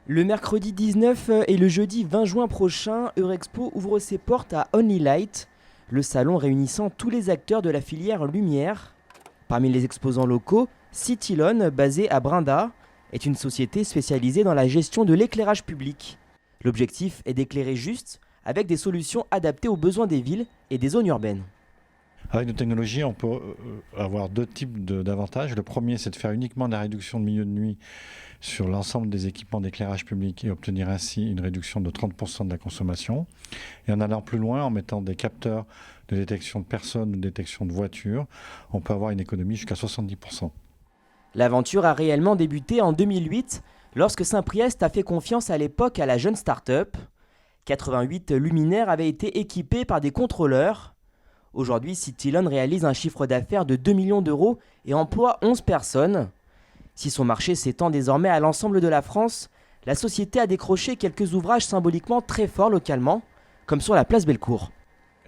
Le mercredi 19 et le jeudi 20 juin prochain, Eurexpo ouvre ses portes à Only Light, le salon réunissant tous les acteurs de la filière lumière. Parmi les exposants locaux, Citylon, basée à Brinda, est une société spécialisée dans la gestion de l'éclairage public. L'objectif est d'éclairer juste avec des solutions adaptées aux besoins des villes et des zones urbaines. Avec nos technologies, on peut avoir deux types d'avantages. Le premier, c'est de faire uniquement de la réduction de milieu de nuit sur l'ensemble des équipements d'éclairage public et obtenir ainsi une réduction de 30% de la consommation. Et en allant plus loin, en mettant des capteurs de détection de personnes ou de détection de voitures, on peut avoir une économie jusqu'à 70%. L'aventure a réellement débuté en 2008, lorsque Saint-Priest a fait confiance à l'époque à la jeune start-up. 88 luminaires avaient été équipés par des contrôleurs. Aujourd'hui, Citylon réalise un chiffre d'affaires de 2 millions d'euros et emploie 11 personnes. Si son marché s'étend désormais à l'ensemble de la France, la société a décroché quelques ouvrages symboliquement très forts localement, comme sur la place Bellecour.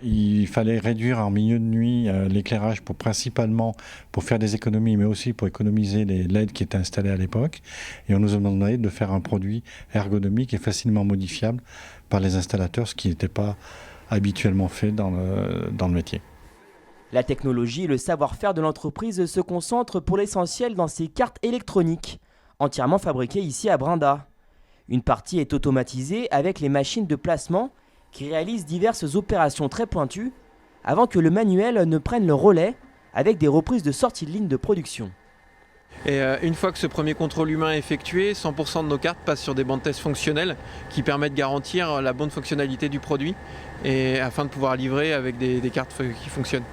Il fallait réduire en milieu de nuit l'éclairage principalement pour faire des économies, mais aussi pour économiser les LED qui étaient installés à l'époque. Et on nous a demandé de faire un produit ergonomique et facilement modifiable par les installateurs, ce qui n'était pas habituellement fait dans le métier. La technologie et le savoir-faire de l'entreprise se concentrent pour l'essentiel dans ces cartes électroniques, entièrement fabriquées ici à Brinda. Une partie est automatisée avec les machines de placement qui réalisent diverses opérations très pointues avant que le manuel ne prenne le relais avec des reprises de sortie de ligne de production. Et une fois que ce premier contrôle humain est effectué, 100% de nos cartes passent sur des bancs de tests fonctionnels qui permettent de garantir la bonne fonctionnalité du produit et afin de pouvoir livrer avec des cartes qui fonctionnent.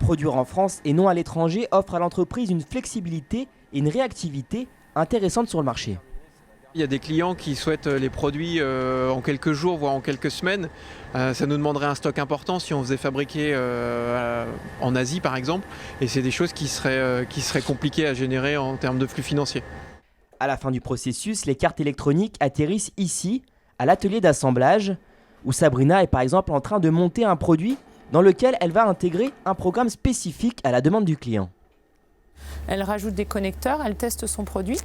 Produire en France et non à l'étranger offre à l'entreprise une flexibilité et une réactivité intéressantes sur le marché. Il y a des clients qui souhaitent les produits en quelques jours, voire en quelques semaines. Ça nous demanderait un stock important si on faisait fabriquer en Asie par exemple. Et c'est des choses qui seraient compliquées à générer en termes de flux financiers. À la fin du processus, les cartes électroniques atterrissent ici, à l'atelier d'assemblage, où Sabrina est par exemple en train de monter un produit dans lequel elle va intégrer un programme spécifique à la demande du client. Elle rajoute des connecteurs, elle teste son produit.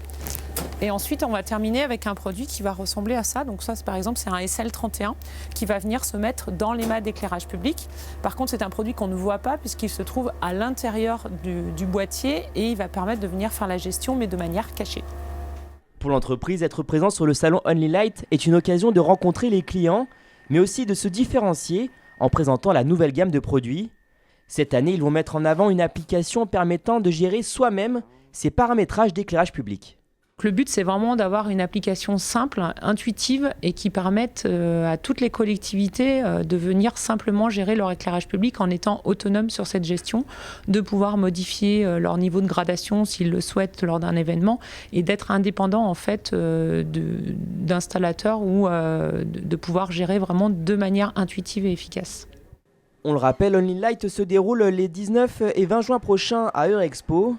Et ensuite, on va terminer avec un produit qui va ressembler à ça. Donc ça, par exemple, c'est un SL31 qui va venir se mettre dans les mâts d'éclairage public. Par contre, c'est un produit qu'on ne voit pas puisqu'il se trouve à l'intérieur du boîtier et il va permettre de venir faire la gestion, mais de manière cachée. Pour l'entreprise, être présent sur le salon Only Light est une occasion de rencontrer les clients, mais aussi de se différencier en présentant la nouvelle gamme de produits. Cette année, ils vont mettre en avant une application permettant de gérer soi-même ses paramétrages d'éclairage public. Le but, c'est vraiment d'avoir une application simple, intuitive et qui permette à toutes les collectivités de venir simplement gérer leur éclairage public en étant autonomes sur cette gestion, de pouvoir modifier leur niveau de gradation s'ils le souhaitent lors d'un événement et d'être indépendants en fait d'installateurs ou de pouvoir gérer vraiment de manière intuitive et efficace. On le rappelle, Only Light se déroule les 19 et 20 juin prochains à Eurexpo.